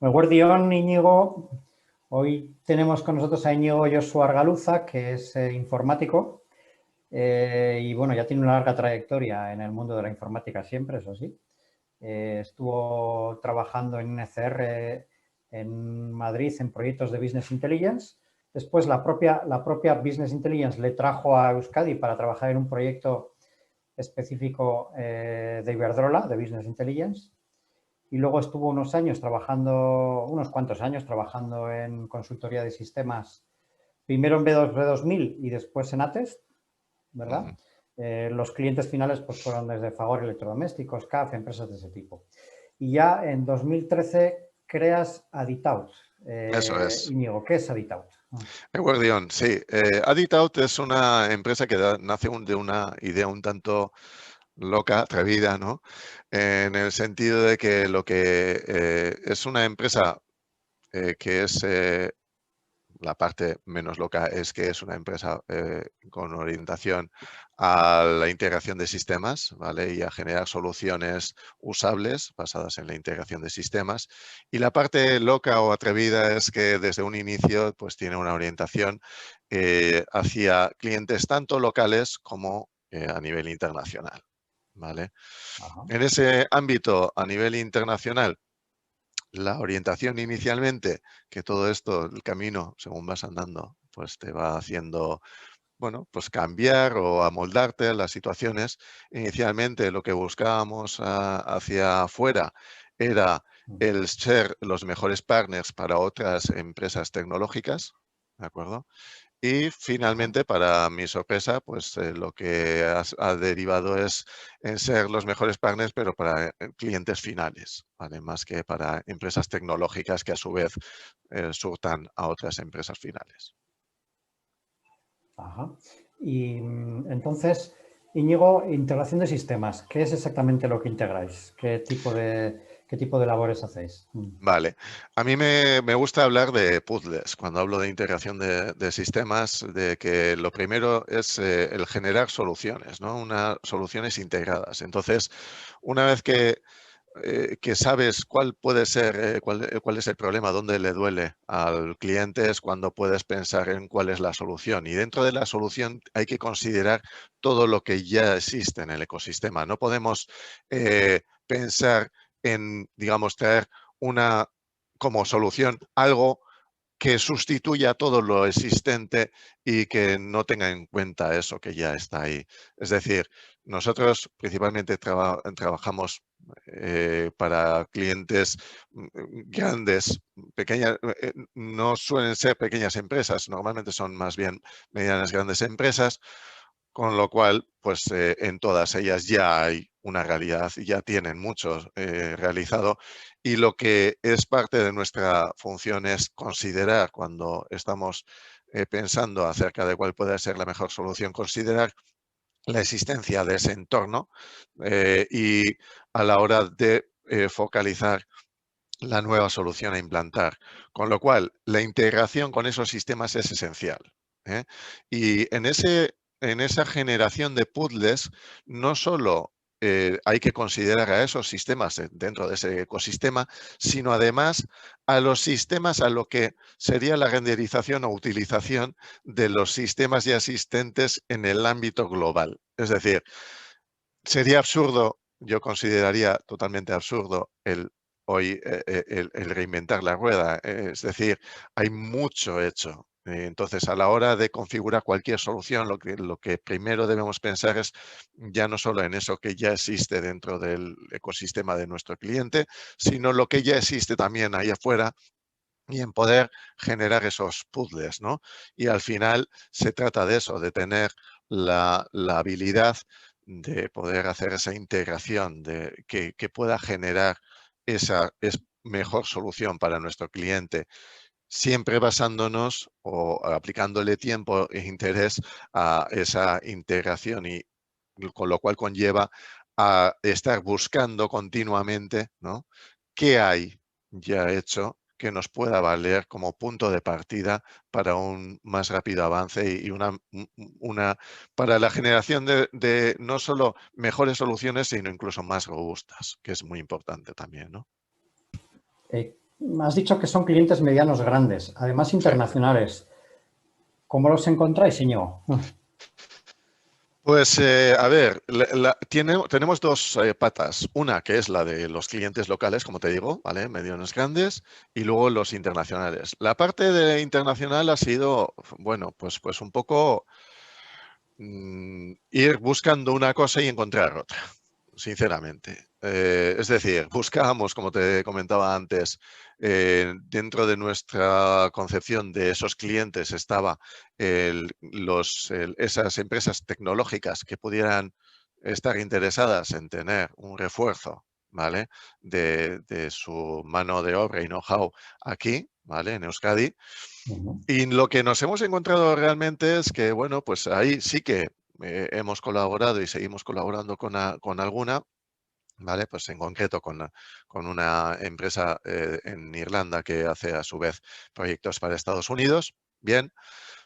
Eguerdión, Íñigo. Hoy tenemos con nosotros a Íñigo Josu Argaluza, que es informático y bueno, ya tiene una larga trayectoria en el mundo de la informática siempre, eso sí. Estuvo trabajando en NCR en Madrid en proyectos de Business Intelligence. Después la propia Business Intelligence le trajo a Euskadi para trabajar en un proyecto específico de Iberdrola, de Business Intelligence. Y luego estuvo unos cuantos años trabajando en consultoría de sistemas, primero en B2000 y después en ATEST, ¿verdad? Los clientes finales pues, fueron desde Fagor Electrodomésticos, CAF, empresas de ese tipo. Y ya en 2013 creas Aditaut. Eso es. Íñigo, ¿qué es Aditaut? Eguerdión, sí. Aditaut es una empresa que nace de una idea un tanto loca, atrevida, ¿no? En el sentido de que lo que es una empresa que es la parte menos loca es que es una empresa con orientación a la integración de sistemas, ¿vale? Y a generar soluciones usables basadas en la integración de sistemas. Y la parte loca o atrevida es que desde un inicio pues, tiene una orientación hacia clientes tanto locales como a nivel internacional, ¿vale? Ajá. En ese ámbito, a nivel internacional, la orientación inicialmente, que todo esto, el camino, según vas andando, pues te va haciendo, bueno, pues cambiar o amoldarte a las situaciones. Inicialmente lo que buscábamos hacia afuera era el ser los mejores partners para otras empresas tecnológicas, ¿de acuerdo? Y Ajá. finalmente, para mi sorpresa, pues lo que ha derivado es en ser los mejores partners, pero para clientes finales, ¿vale? Más que para empresas tecnológicas que a su vez surtan a otras empresas finales. Ajá. Y entonces, Íñigo, integración de sistemas. ¿Qué es exactamente lo que integráis? ¿Qué tipo de labores hacéis? Vale, a mí me gusta hablar de puzzles cuando hablo de integración de sistemas, de que lo primero es el generar soluciones, ¿no? Soluciones integradas. Entonces, una vez que sabes cuál puede ser, cuál es el problema, dónde le duele al cliente, es cuando puedes pensar en cuál es la solución. Y dentro de la solución hay que considerar todo lo que ya existe en el ecosistema. No podemos pensar en, digamos, traer como solución algo que sustituya todo lo existente y que no tenga en cuenta eso que ya está ahí. Es decir, nosotros principalmente trabajamos para clientes grandes, pequeñas, no suelen ser pequeñas empresas, normalmente son más bien medianas grandes empresas, con lo cual, pues en todas ellas ya hay una realidad y ya tienen mucho realizado. Y lo que es parte de nuestra función es considerar, cuando estamos pensando acerca de cuál puede ser la mejor solución, considerar la existencia de ese entorno y a la hora de focalizar la nueva solución a implantar. Con lo cual, la integración con esos sistemas es esencial, ¿eh? Y en esa generación de puzzles, no solo hay que considerar a esos sistemas dentro de ese ecosistema, sino además a los sistemas, a lo que sería la renderización o utilización de los sistemas ya existentes en el ámbito global. Es decir, sería absurdo, yo consideraría totalmente absurdo hoy el reinventar la rueda. Es decir, hay mucho hecho. Entonces, a la hora de configurar cualquier solución, lo que primero debemos pensar es ya no solo en eso que ya existe dentro del ecosistema de nuestro cliente, sino lo que ya existe también ahí afuera y en poder generar esos puzzles, ¿no? Y al final se trata de eso, de tener la habilidad de poder hacer esa integración, que pueda generar esa mejor solución para nuestro cliente, siempre basándonos o aplicándole tiempo e interés a esa integración y con lo cual conlleva a estar buscando continuamente, ¿no? ¿Qué hay ya hecho que nos pueda valer como punto de partida para un más rápido avance y para la generación de no solo mejores soluciones, sino incluso más robustas, que es muy importante también, ¿no? Has dicho que son clientes medianos grandes, además Sí. internacionales. ¿Cómo los encontráis, Íñigo? Pues a ver, tenemos dos patas. Una que es la de los clientes locales, como te digo, ¿vale? Medianos grandes, y luego los internacionales. La parte de internacional ha sido, bueno, pues un poco ir buscando una cosa y encontrar otra, sinceramente. Es decir, buscábamos, como te comentaba antes, dentro de nuestra concepción de esos clientes estaba esas empresas tecnológicas que pudieran estar interesadas en tener un refuerzo, ¿vale? De su mano de obra y know-how aquí, ¿vale? En Euskadi. Y lo que nos hemos encontrado realmente es que, bueno, pues ahí sí que hemos colaborado y seguimos colaborando con alguna, ¿vale? Pues en concreto con una empresa en Irlanda que hace a su vez proyectos para Estados Unidos, bien,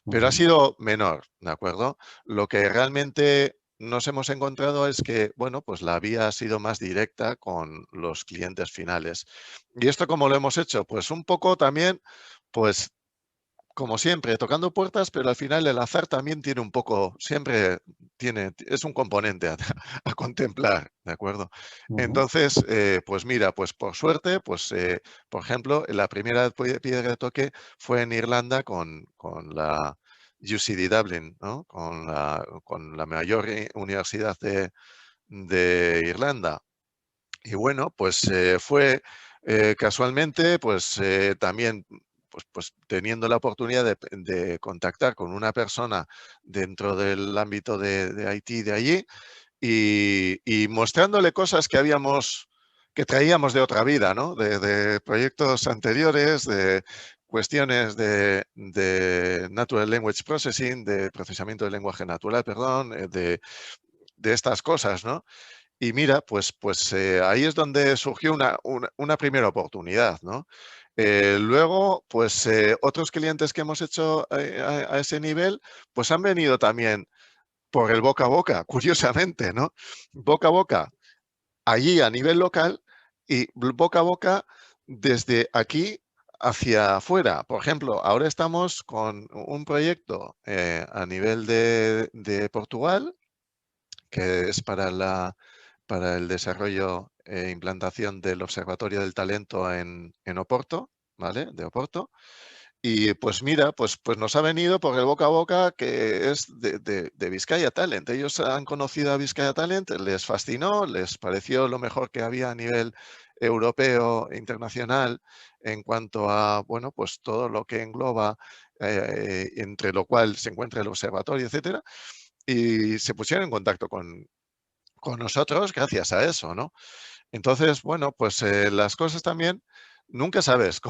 pero ha sido menor, ¿de acuerdo? Lo que realmente nos hemos encontrado es que, bueno, pues la vía ha sido más directa con los clientes finales. ¿Y esto cómo lo hemos hecho? Pues un poco también, pues como siempre, tocando puertas, pero al final el azar también tiene un poco, siempre es un componente a, a contemplar, ¿de acuerdo? Entonces, pues mira, pues por suerte, pues por ejemplo, la primera piedra de toque fue en Irlanda con la UCD Dublin, ¿no? Con la mayor universidad de Irlanda. Y bueno, pues fue casualmente, pues también pues teniendo la oportunidad de contactar con una persona dentro del ámbito de IT de allí y mostrándole cosas que traíamos de otra vida, ¿no? De proyectos anteriores, de cuestiones de Natural Language Processing, de procesamiento del lenguaje natural, perdón, de estas cosas, ¿no? Y mira, pues ahí es donde surgió una primera oportunidad, ¿no? Luego, pues otros clientes que hemos hecho a ese nivel, pues han venido también por el boca a boca, curiosamente, ¿no? Boca a boca, allí a nivel local y boca a boca desde aquí hacia afuera. Por ejemplo, ahora estamos con un proyecto a nivel de Portugal, que es para el desarrollo e implantación del Observatorio del Talento en Oporto, ¿vale? De Oporto. Y pues mira, pues nos ha venido por el boca a boca que es de Vizcaya Talent. Ellos han conocido a Vizcaya Talent, les fascinó, les pareció lo mejor que había a nivel europeo e internacional en cuanto a, bueno, pues todo lo que engloba, entre lo cual se encuentra el observatorio, etcétera, y se pusieron en contacto con nosotros gracias a eso, ¿no? Entonces, bueno, pues las cosas también nunca sabes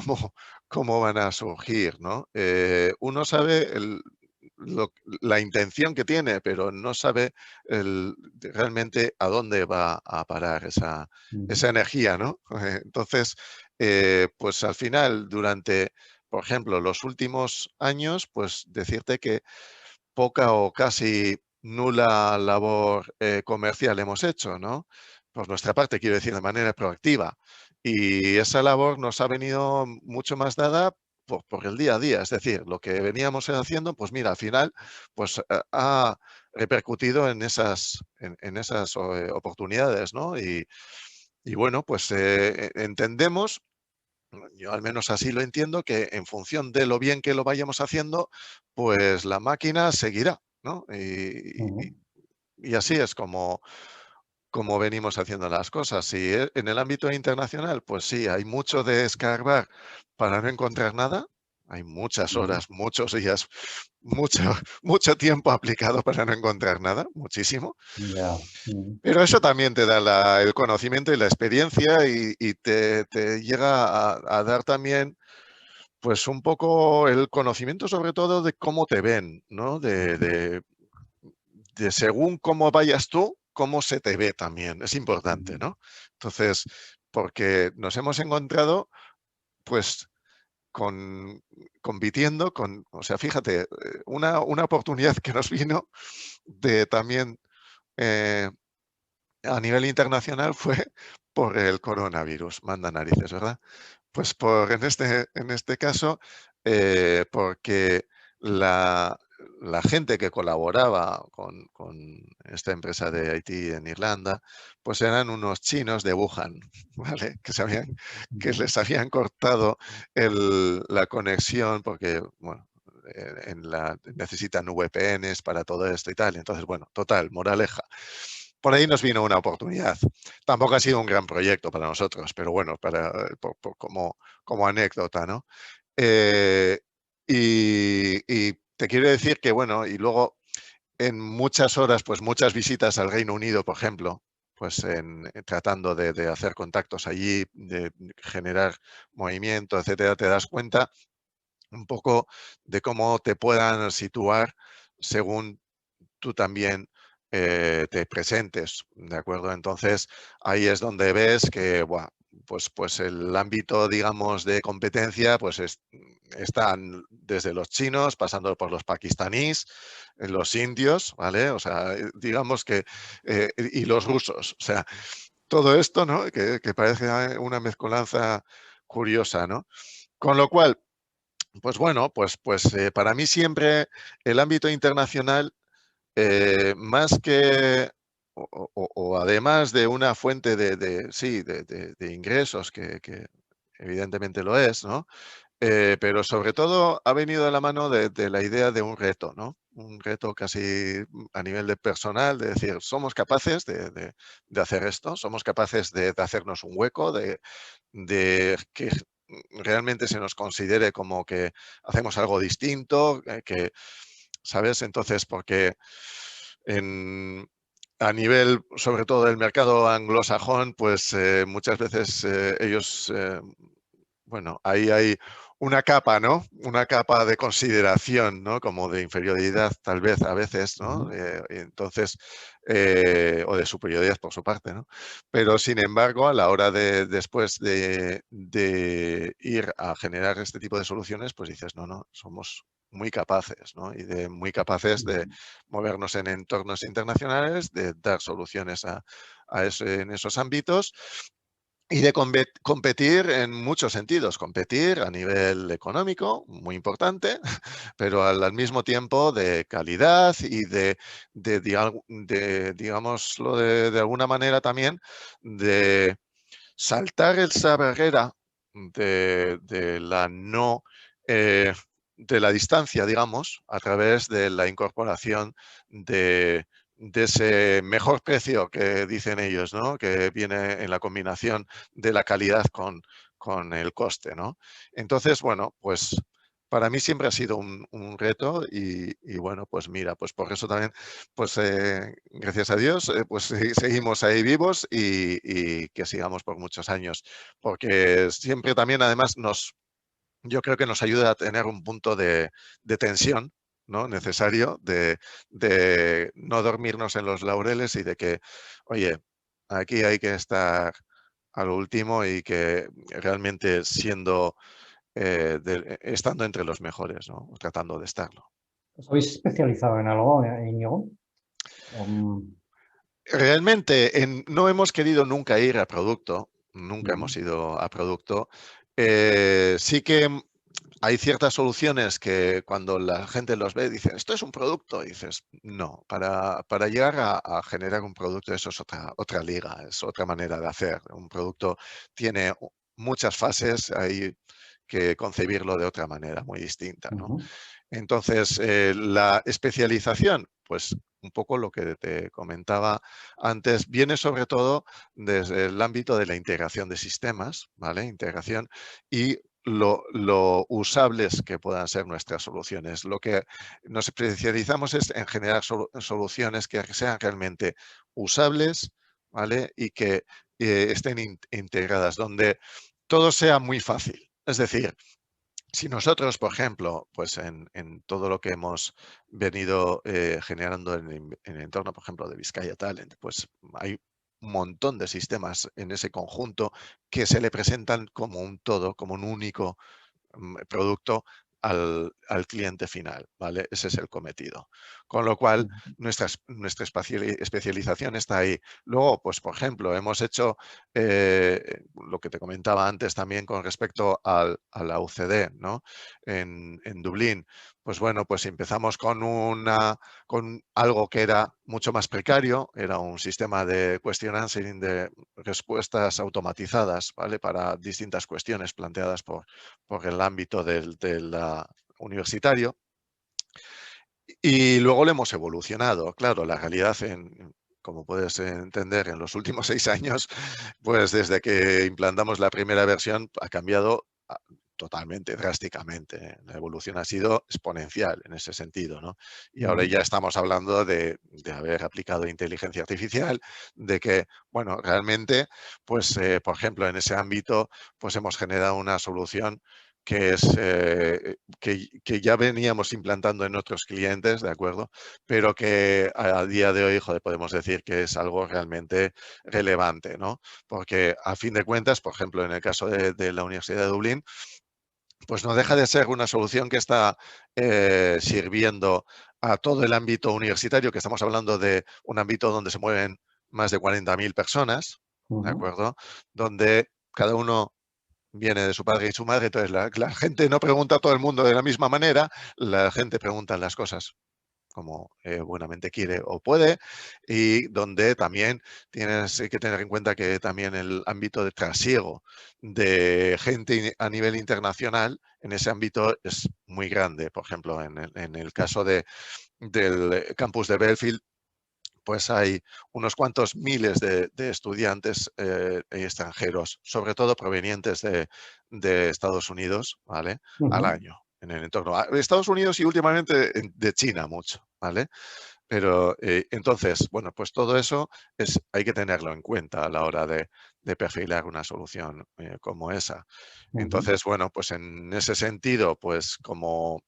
cómo van a surgir, ¿no? Uno sabe la intención que tiene, pero no sabe realmente a dónde va a parar esa energía, ¿no? Entonces, pues al final, durante, por ejemplo, los últimos años, pues decirte que poca o casi nula labor comercial hemos hecho, ¿no? Por nuestra parte, quiero decir, de manera proactiva. Y esa labor nos ha venido mucho más dada por el día a día. Es decir, lo que veníamos haciendo, pues mira, al final, pues ha repercutido en esas oportunidades, ¿no? Y bueno, pues entendemos, yo al menos así lo entiendo, que en función de lo bien que lo vayamos haciendo, pues la máquina seguirá, ¿no? Y así es como venimos haciendo las cosas. Y en el ámbito internacional, pues sí, hay mucho de escarbar para no encontrar nada. Hay muchas horas, muchos días, mucho, mucho tiempo aplicado para no encontrar nada, muchísimo. Ya. Pero eso también te da el conocimiento y la experiencia y te llega a dar también pues un poco el conocimiento sobre todo de cómo te ven, ¿no? De según cómo vayas tú, cómo se te ve también. Es importante, ¿no? Entonces, porque nos hemos encontrado, pues, compitiendo o sea, fíjate, una oportunidad que nos vino de también eh, a nivel internacional fue por el coronavirus, manda narices, ¿verdad? Pues en este caso, porque la gente que colaboraba con esta empresa de IT en Irlanda, pues eran unos chinos de Wuhan, ¿vale? Que les habían cortado la conexión porque, bueno, necesitan VPNs para todo esto y tal. Entonces, bueno, total, moraleja. Por ahí nos vino una oportunidad. Tampoco ha sido un gran proyecto para nosotros, pero bueno, como anécdota, ¿no? Eh, y te quiero decir que, bueno, y luego en muchas horas, pues muchas visitas al Reino Unido, por ejemplo, pues tratando de hacer contactos allí, de generar movimiento, etcétera, te das cuenta un poco de cómo te puedan situar según tú también te presentes, ¿de acuerdo? Entonces, ahí es donde ves que, buah, pues el ámbito, digamos, de competencia, pues están desde los chinos, pasando por los pakistaníes, los indios, ¿vale? O sea, digamos que, y los rusos, o sea, todo esto, ¿no? Que parece una mezcolanza curiosa, ¿no? Con lo cual, pues bueno, para mí siempre el ámbito internacional más que, o además de una fuente sí, de ingresos, que evidentemente lo es, ¿no? Pero sobre todo ha venido de la mano de la idea de un reto, ¿no? Un reto casi a nivel de personal, de decir, somos capaces de hacer esto, somos capaces de hacernos un hueco, de que realmente se nos considere como que hacemos algo distinto, ¿sabes? Entonces, porque en, a nivel, sobre todo del mercado anglosajón, pues muchas veces ellos, bueno, ahí hay una capa, ¿no? Una capa de consideración, ¿no? Como de inferioridad, tal vez, a veces, ¿no? Ujú. Entonces, o de superioridad por su parte, ¿no? Pero, sin embargo, a la hora después de ir a generar este tipo de soluciones, pues dices, no, no, somos muy capaces, ¿no? Y muy capaces de Ujú. movernos en entornos internacionales, de dar soluciones en esos ámbitos y de competir en muchos sentidos. Competir a nivel económico, muy importante, pero al mismo tiempo de calidad y digámoslo de alguna manera también, de saltar esa barrera de la no, eh, de la distancia, digamos, a través de la incorporación de ese mejor precio que dicen ellos, ¿no? Que viene en la combinación de la calidad con el coste, ¿no? Entonces, bueno, pues para mí siempre ha sido un reto y bueno, pues mira, pues por eso también pues gracias a Dios, pues seguimos ahí vivos y que sigamos por muchos años, porque siempre también además yo creo que nos ayuda a tener un punto de tensión, ¿no? Necesario de no dormirnos en los laureles y de que, oye, aquí hay que estar a lo último y que realmente estando entre los mejores, ¿no? O tratando de estarlo. ¿Os habéis especializado en algo, Íñigo? Realmente no hemos querido nunca ir a producto, nunca Ujú. hemos ido a producto. Sí que hay ciertas soluciones que cuando la gente los ve dicen, esto es un producto, y dices, no, para llegar a generar un producto eso es otra liga, es otra manera de hacer. Un producto tiene muchas fases, hay que concebirlo de otra manera, muy distinta, ¿no? Ujú. Entonces, la especialización, pues un poco lo que te comentaba antes, viene sobre todo desde el ámbito de la integración de sistemas, ¿vale? Integración y lo usables que puedan ser nuestras soluciones. Lo que nos especializamos es en generar soluciones que sean realmente usables, ¿vale? Y que estén integradas, donde todo sea muy fácil. Es decir, si nosotros, por ejemplo, pues en todo lo que hemos venido generando en el entorno, por ejemplo, de Vizcaya Talent, pues hay un montón de sistemas en ese conjunto que se le presentan como un todo, como un único producto al cliente final, ¿vale? Ese es el cometido. Con lo cual, nuestra especialización está ahí. Luego, pues, por ejemplo, hemos hecho lo que te comentaba antes también con respecto a la UCD, ¿no? En Dublín. Pues bueno, pues empezamos con algo que era mucho más precario, era un sistema de question answering, de respuestas automatizadas, ¿vale? Para distintas cuestiones planteadas por el ámbito del universitario. Y luego lo hemos evolucionado. Claro, la realidad, como puedes entender, en los últimos 6 años, pues desde que implantamos la primera versión ha cambiado totalmente, drásticamente. La evolución ha sido exponencial en ese sentido, ¿no? Y ahora ya estamos hablando de haber aplicado inteligencia artificial, de que, bueno, realmente, pues, por ejemplo, en ese ámbito, pues hemos generado una solución que es que ya veníamos implantando en otros clientes, ¿de acuerdo? Pero que a día de hoy, joder, podemos decir que es algo realmente relevante, ¿no? Porque a fin de cuentas, por ejemplo, en el caso de la Universidad de Dublín, pues no deja de ser una solución que está sirviendo a todo el ámbito universitario, que estamos hablando de un ámbito donde se mueven más de 40.000 personas, ¿de acuerdo? Donde cada uno viene de su padre y su madre, entonces la gente no pregunta a todo el mundo de la misma manera, la gente pregunta las cosas como buenamente quiere o puede, y donde también tienes que tener en cuenta que también el ámbito de trasiego de gente a nivel internacional en ese ámbito es muy grande. Por ejemplo, en el caso del campus de Belfield, pues hay unos cuantos miles de estudiantes extranjeros, sobre todo provenientes de Estados Unidos, ¿vale? Al año, en el entorno. Estados Unidos y últimamente de China mucho, ¿vale? Pero entonces, bueno, pues todo eso hay que tenerlo en cuenta a la hora de perfilar una solución como esa. Entonces, bueno, pues en ese sentido, pues como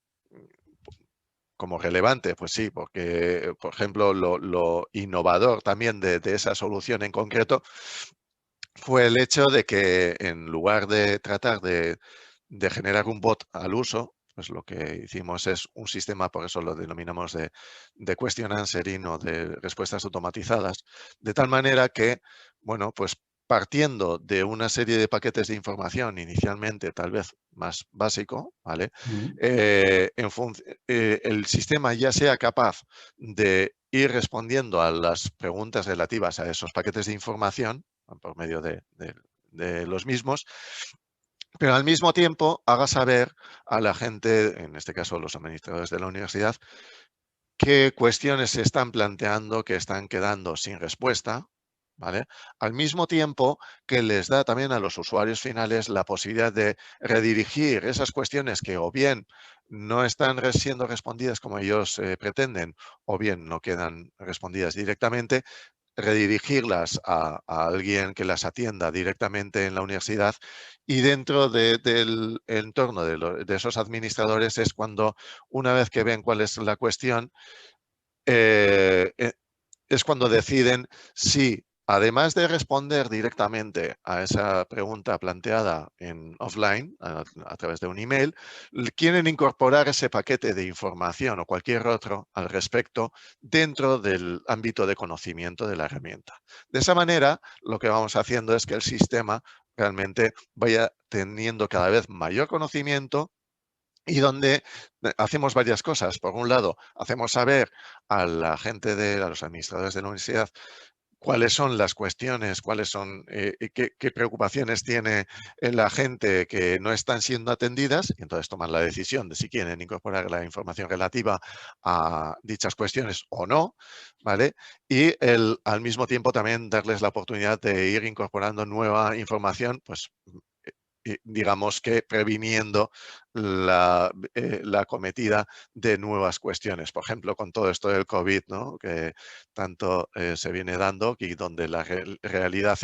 relevante, pues sí, porque, por ejemplo, lo innovador también de esa solución en concreto fue el hecho de que en lugar de tratar de generar un bot al uso, pues lo que hicimos es un sistema, por eso lo denominamos de question answering o de respuestas automatizadas, de tal manera que, bueno, pues partiendo de una serie de paquetes de información inicialmente tal vez más básico, ¿vale? El sistema ya sea capaz de ir respondiendo a las preguntas relativas a esos paquetes de información por medio de los mismos, pero al mismo tiempo haga saber a la gente, en este caso los administradores de la universidad, qué cuestiones se están planteando que están quedando sin respuesta, ¿vale? Al mismo tiempo que les da también a los usuarios finales la posibilidad de redirigir esas cuestiones que o bien no están siendo respondidas como ellos pretenden, o bien no quedan respondidas directamente, redirigirlas a alguien que las atienda directamente en la universidad, y dentro del entorno de esos administradores es cuando, una vez que ven cuál es la cuestión, eh, eh, es cuando deciden si, además de responder directamente a esa pregunta planteada en offline, a través de un email, quieren incorporar ese paquete de información o cualquier otro al respecto dentro del ámbito de conocimiento de la herramienta. De esa manera, lo que vamos haciendo es que el sistema realmente vaya teniendo cada vez mayor conocimiento, y donde hacemos varias cosas. Por un lado, hacemos saber a la gente, a los administradores de la universidad, cuáles son las cuestiones, cuáles son, qué preocupaciones tiene la gente que no están siendo atendidas, y entonces toman la decisión de si quieren incorporar la información relativa a dichas cuestiones o no, ¿vale? Y al mismo tiempo también darles la oportunidad de ir incorporando nueva información, pues digamos que previniendo la cometida de nuevas cuestiones. Por ejemplo, con todo esto del COVID, ¿no? Que tanto se viene dando y donde la realidad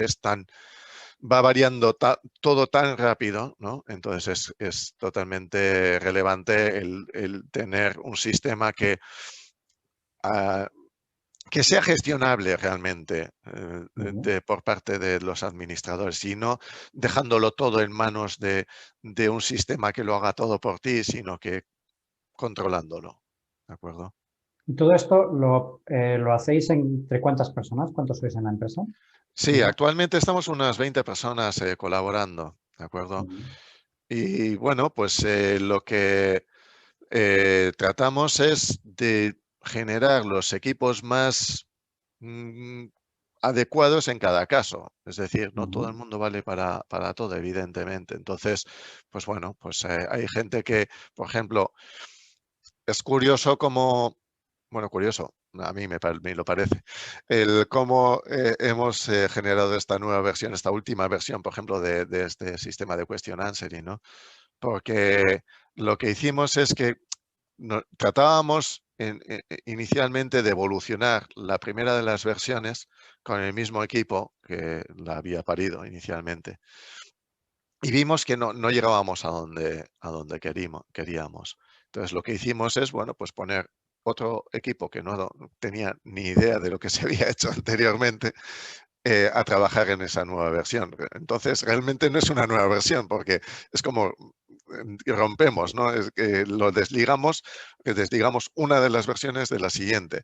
va variando todo tan rápido, ¿no? Entonces es totalmente relevante el tener un sistema que que sea gestionable realmente Ujú. por parte de los administradores y no dejándolo todo en manos de un sistema que lo haga todo por ti, sino que controlándolo. ¿De acuerdo? ¿Y todo esto lo hacéis entre cuántas personas? ¿Cuántos sois en la empresa? Sí, Digo. actualmente estamos unas 20 personas colaborando, ¿de acuerdo? Ujú. Y bueno, pues lo que tratamos es de generar los equipos más mm, adecuados en cada caso. Es decir, no todo el Ujú. mundo vale para todo, evidentemente. Entonces, pues bueno, pues hay gente que, por ejemplo, es curioso como, bueno, curioso, a mí me lo parece, el cómo hemos generado esta nueva versión, esta última versión, por ejemplo, de este sistema de question answering, ¿no? Porque lo que hicimos es que tratábamos inicialmente de evolucionar la primera de las versiones con el mismo equipo que la había parido inicialmente. Y vimos que no llegábamos a donde queríamos. Entonces, lo que hicimos es, bueno, pues poner otro equipo que no tenía ni idea de lo que se había hecho anteriormente, a trabajar en esa nueva versión. Entonces, realmente no es una nueva versión, porque es como rompemos, ¿no? Es que lo desligamos, que desligamos una de las versiones de la siguiente,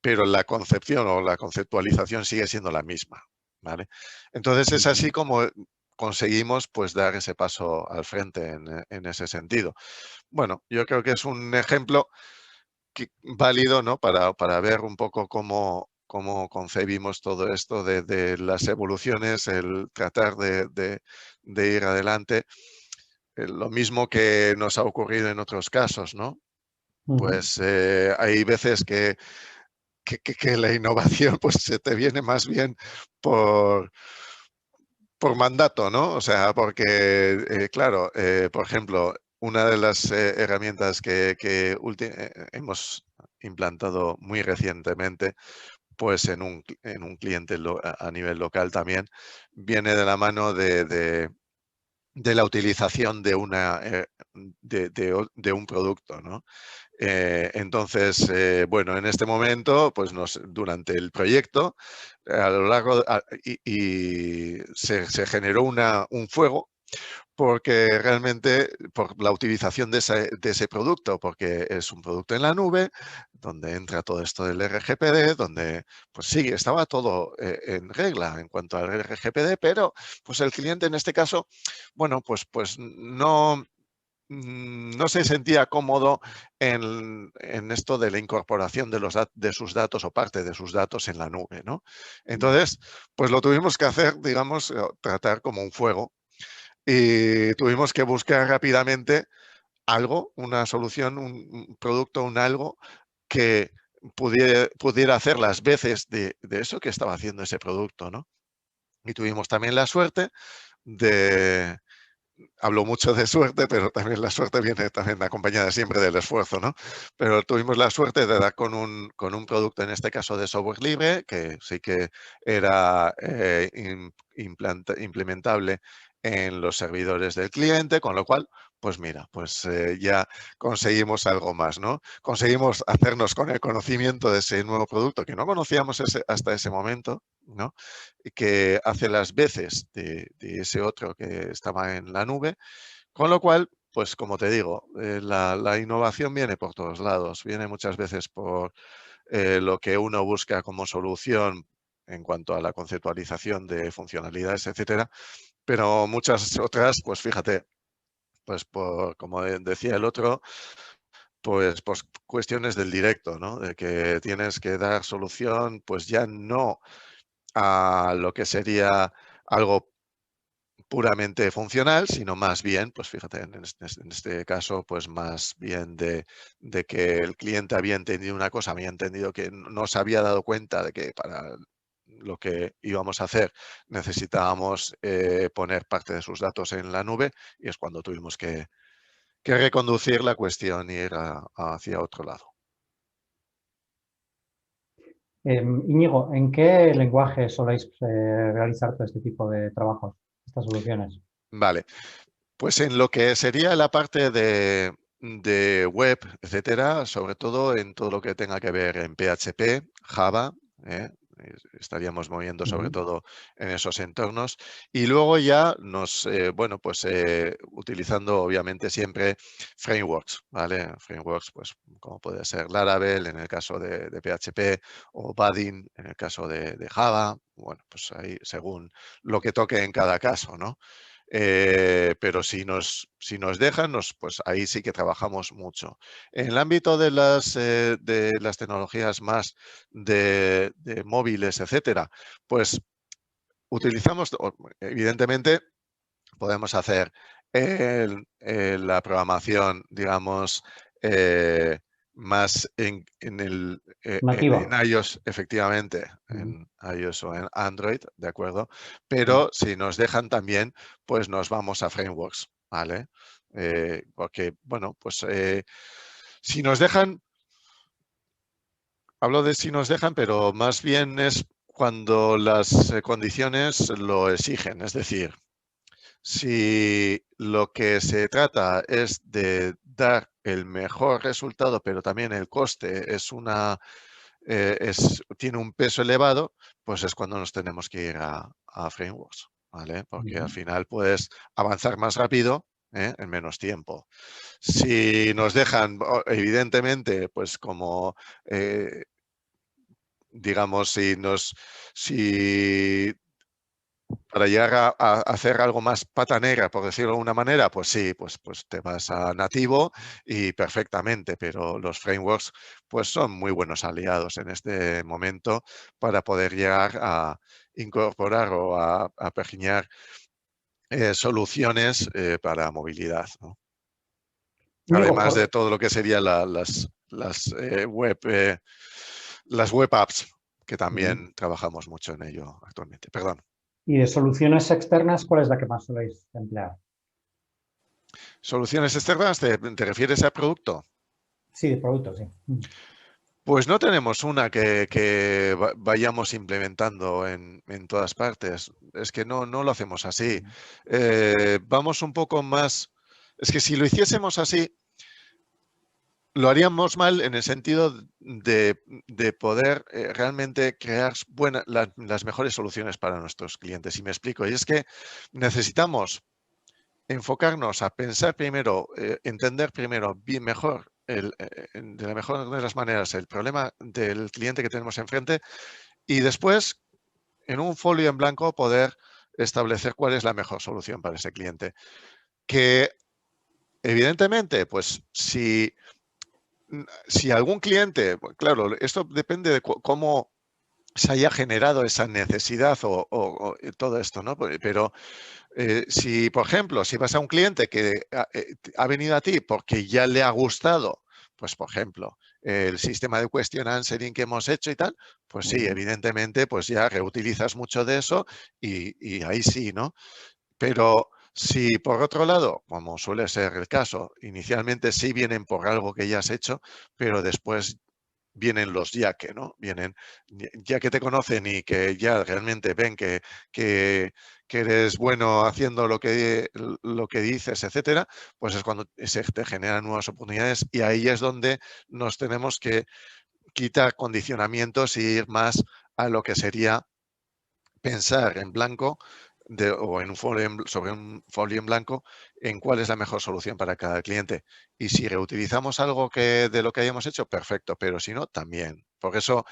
pero la concepción o la conceptualización sigue siendo la misma, ¿vale? Entonces, es así Ujú. como conseguimos pues dar ese paso al frente en ese sentido. Bueno, yo creo que es un ejemplo válido, ¿no? Para ver un poco cómo concebimos todo esto de las evoluciones, el tratar de ir adelante. Lo mismo que nos ha ocurrido en otros casos, ¿no? Ujú. Pues hay veces que la innovación pues se te viene más bien por, por mandato, ¿no? O sea, porque, claro, por ejemplo, una de las herramientas que hemos implantado muy recientemente, pues en un cliente a nivel local también, viene de la mano de la utilización de un producto, ¿no? Entonces, bueno, en este momento, pues durante el proyecto, a lo largo, y se generó un fuego porque realmente por la utilización de ese producto, porque es un producto en la nube, donde entra todo esto del RGPD, donde pues sí, estaba todo en regla en cuanto al RGPD, pero pues el cliente en este caso, bueno, pues no se sentía cómodo en esto de la incorporación de sus datos o parte de sus datos en la nube, ¿no? Entonces, pues lo tuvimos que hacer, digamos, tratar como un fuego y tuvimos que buscar rápidamente algo, una solución, un producto, un algo que pudiera hacer las veces de eso que estaba haciendo ese producto, ¿no? Y tuvimos también la suerte de, hablo mucho de suerte, pero también la suerte viene también acompañada siempre del esfuerzo, ¿no? Pero tuvimos la suerte de dar con un producto, en este caso de software libre, que sí que era implementable en los servidores del cliente, con lo cual, pues mira, pues ya conseguimos algo más, ¿no? Conseguimos hacernos con el conocimiento de ese nuevo producto que no conocíamos hasta ese momento, ¿no? Que hace las veces de ese otro que estaba en la nube, con lo cual, pues como te digo, la innovación viene por todos lados, viene muchas veces por lo que uno busca como solución en cuanto a la conceptualización de funcionalidades, etcétera, pero muchas otras, pues fíjate, pues como decía el otro, pues cuestiones del directo, ¿no? De que tienes que dar solución, pues ya no a lo que sería algo puramente funcional, sino más bien, pues fíjate, en este caso, pues más bien de que el cliente había entendido una cosa, había entendido que no se había dado cuenta de que para lo que íbamos a hacer necesitábamos poner parte de sus datos en la nube y es cuando tuvimos que reconducir la cuestión y ir hacia otro lado. Íñigo, ¿en qué lenguaje soléis realizar todo este tipo de trabajos, estas soluciones? Vale, pues en lo que sería la parte de web, etcétera, sobre todo en todo lo que tenga que ver en PHP, Java, Estaríamos moviendo sobre todo en esos entornos. Y luego ya bueno, pues utilizando obviamente siempre frameworks, ¿vale? Frameworks, pues como puede ser Laravel en el caso de PHP o Vaadin en el caso de Java. Bueno, pues ahí según lo que toque en cada caso, ¿no? Pero si nos dejan, pues ahí sí que trabajamos mucho. En el ámbito de las tecnologías más de móviles, etcétera, pues utilizamos, evidentemente, podemos hacer la programación, digamos, más en Nativa. iOS, efectivamente, en iOS o en Android, ¿de acuerdo? Pero si nos dejan también, pues nos vamos a frameworks, ¿vale? Porque, bueno, pues si nos dejan, hablo de si nos dejan, pero más bien es cuando las condiciones lo exigen, es decir, si lo que se trata es de dar el mejor resultado, pero también el coste tiene un peso elevado, pues es cuando nos tenemos que ir a frameworks, ¿vale? Porque al final puedes avanzar más rápido, en menos tiempo. Si nos dejan, evidentemente, pues como digamos, si para llegar a hacer algo más pata negra, por decirlo de alguna manera, pues sí, pues te vas a nativo y perfectamente, pero los frameworks pues son muy buenos aliados en este momento para poder llegar a incorporar o a pergeñar soluciones para movilidad, ¿no? Íñigo, Además de todo lo que serían las web apps, que también trabajamos mucho en ello actualmente. Perdón. ¿y de soluciones externas, cuál es la que más soléis emplear? ¿Soluciones externas? ¿Te refieres a producto? Sí, de productos, sí. Pues no tenemos una que vayamos implementando en todas partes. Es que no lo hacemos así. Vamos un poco más... Es que si lo hiciésemos así, lo haríamos mal en el sentido de poder realmente crear las mejores soluciones para nuestros clientes. Y me explico. Y es que necesitamos enfocarnos a pensar primero, entender primero bien mejor, de la mejor de las maneras, el problema del cliente que tenemos enfrente y después, en un folio en blanco, poder establecer cuál es la mejor solución para ese cliente. Que, evidentemente, pues si algún cliente, claro, esto depende de cómo se haya generado esa necesidad o todo esto, ¿no? Pero si, por ejemplo, si vas a un cliente que ha venido a ti porque ya le ha gustado, pues, por ejemplo, el sistema de question answering que hemos hecho y tal, pues sí, evidentemente, pues ya reutilizas mucho de eso y ahí sí, ¿no? Pero si por otro lado, como suele ser el caso, inicialmente sí vienen por algo que ya has hecho, pero después vienen los ya que, ¿no? Vienen, ya que te conocen y que ya realmente ven que eres bueno haciendo lo que dices, etcétera, pues es cuando se te generan nuevas oportunidades y ahí es donde nos tenemos que quitar condicionamientos y ir más a lo que sería pensar en blanco o en un sobre un folio en blanco en cuál es la mejor solución para cada cliente. Y si reutilizamos algo de lo que hayamos hecho, perfecto, pero si no, también. Por eso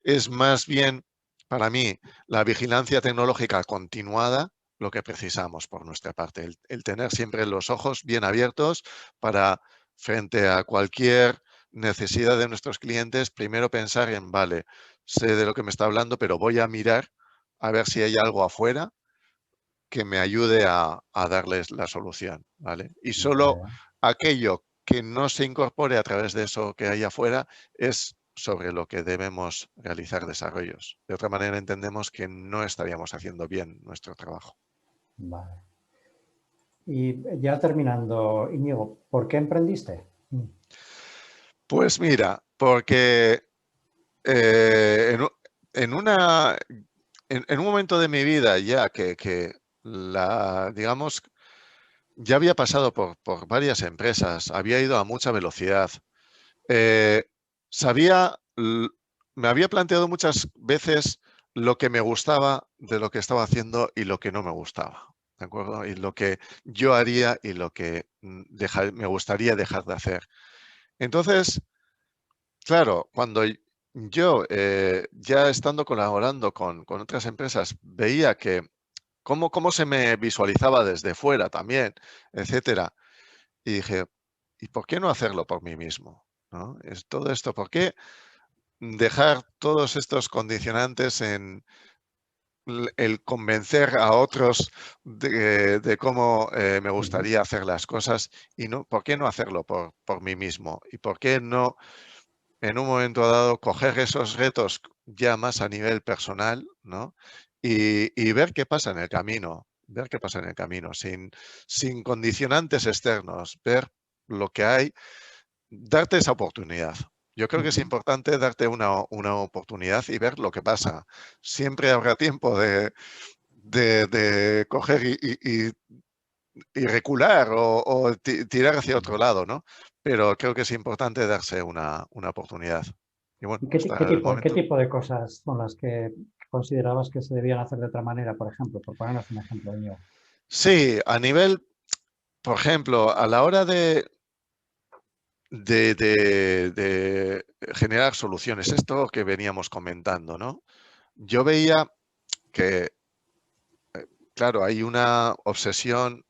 es más bien, para mí, la vigilancia tecnológica continuada lo que precisamos por nuestra parte. El tener siempre los ojos bien abiertos para, frente a cualquier necesidad de nuestros clientes, primero pensar en, vale, sé de lo que me está hablando, pero voy a mirar a ver si hay algo afuera que me ayude a darles la solución, ¿vale? Y solo Vale. aquello que no se incorpore a través de eso que hay afuera es sobre lo que debemos realizar desarrollos. De otra manera entendemos que no estaríamos haciendo bien nuestro trabajo. Vale. Y ya terminando, Íñigo, ¿por qué emprendiste? Pues mira, porque eh, en, u- en una, en un momento de mi vida ya que digamos, ya había pasado por varias empresas, había ido a mucha velocidad. Eh, sabía me había planteado muchas veces lo que me gustaba de lo que estaba haciendo y lo que no me gustaba, ¿de acuerdo? Y lo que yo haría y lo que me gustaría dejar de hacer. Entonces, claro, cuando yo, ya estando colaborando con otras empresas, veía que cómo se me visualizaba desde fuera también, etcétera, y dije, ¿y por qué no hacerlo por mí mismo? ¿No? Es todo esto, ¿por qué dejar todos estos condicionantes en el convencer a otros de cómo me gustaría hacer las cosas y no, ¿por qué no hacerlo por mí mismo? ¿Y por qué no en un momento dado coger esos retos ya más a nivel personal, ¿no? Y ver qué pasa en el camino, ver qué pasa en el camino, sin condicionantes externos, ver lo que hay, darte esa oportunidad. Yo creo que es Ujú. importante darte una oportunidad y ver lo que pasa. Siempre habrá tiempo de coger y recular o tirar hacia otro lado, ¿no? Pero creo que es importante darse una oportunidad. Y bueno, ¿Y hasta el qué momento. tipo de cosas son las que considerabas que se debían hacer de otra manera, por ejemplo? Por ponernos un ejemplo, Íñigo. Sí, a nivel, por ejemplo, a la hora de generar soluciones, esto que veníamos comentando, ¿no? Yo veía que, claro, hay una obsesión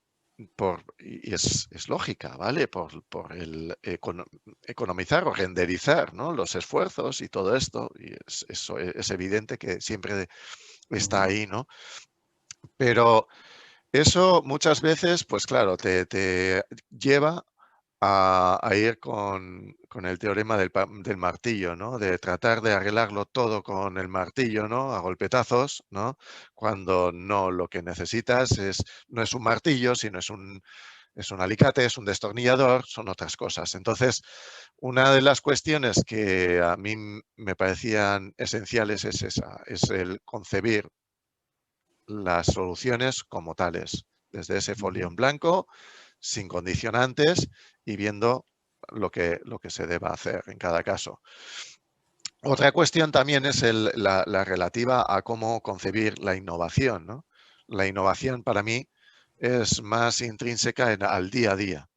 y es lógica, ¿vale? Por el economizar o renderizar, ¿no? Los esfuerzos y todo esto, y eso es evidente que siempre está Ujú. ahí, ¿no? Pero eso muchas veces, pues claro, te lleva a ir con el teorema del martillo, ¿no? De tratar de arreglarlo todo con el martillo, ¿no? A golpetazos, ¿no? Cuando no, lo que necesitas no es un martillo, sino es un alicate, es un destornillador, son otras cosas. Entonces, una de las cuestiones que a mí me parecían esenciales es esa, es el concebir las soluciones como tales, desde ese folio Ujú. en blanco, sin condicionantes y viendo lo que se deba hacer en cada caso. Otra cuestión también es la relativa a cómo concebir la innovación, ¿no? La innovación para mí es más intrínseca al día a día,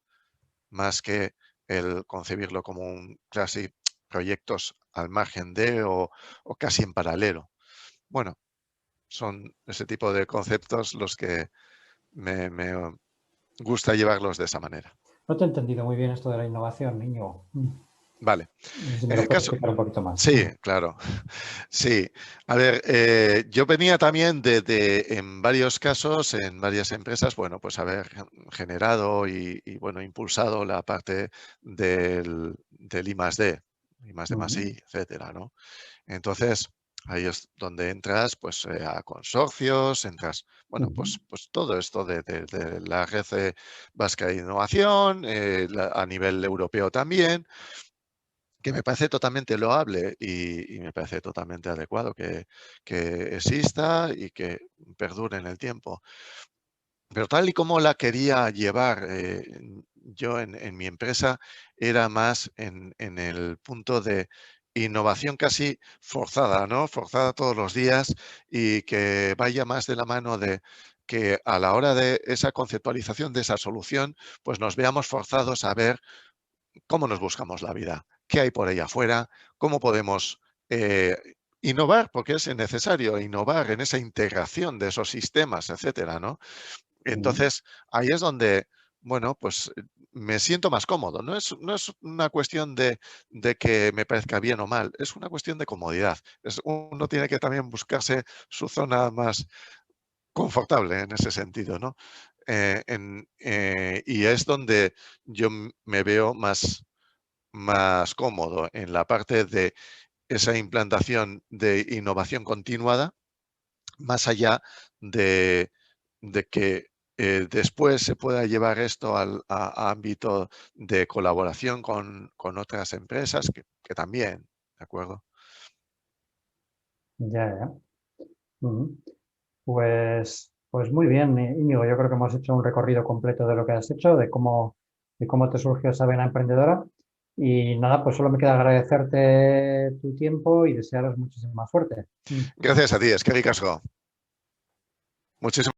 más que el concebirlo como un casi proyectos al margen de o casi en paralelo. Bueno, son ese tipo de conceptos los que me gusta llevarlos de esa manera. No te he entendido muy bien esto de la innovación, Íñigo. Vale. No sé si me En lo el puedes caso, explicar un poquito más. sí, claro. Sí. A ver, yo venía también en varios casos, en varias empresas, bueno, pues haber generado y, bueno, impulsado la parte del I+D, I+D más Ujú. I, etcétera, ¿no? Entonces, ahí es donde entras, pues, a consorcios, entras, bueno, Ujú. pues todo esto de la Red Vasca de Innovación, a nivel europeo también, que me parece totalmente loable y me parece totalmente adecuado que exista y que perdure en el tiempo. Pero tal y como la quería llevar yo en mi empresa, era más en el punto de innovación casi forzada, ¿no? Forzada todos los días y que vaya más de la mano de que a la hora de esa conceptualización de esa solución, pues nos veamos forzados a ver cómo nos buscamos la vida, qué hay por ahí afuera, cómo podemos eh, innovar, porque es necesario innovar en esa integración de esos sistemas, etcétera, ¿no? Ujú. Entonces, ahí es donde, bueno, pues me siento más cómodo. No es una cuestión de que me parezca bien o mal, es una cuestión de comodidad. Uno tiene que también buscarse su zona más confortable en ese sentido, ¿no? Y es donde yo me veo más cómodo en la parte de esa implantación de innovación continuada, más allá de, de que después se pueda llevar esto a ámbito de colaboración con otras empresas, que también, ¿de acuerdo? Ya, ya. Ujú. Pues muy bien, Íñigo. Yo creo que hemos hecho un recorrido completo de lo que has hecho, de cómo te surgió esa vena emprendedora. Y nada, pues solo me queda agradecerte tu tiempo y desearos muchísima suerte. Gracias a ti, es que ricasco. Muchísimas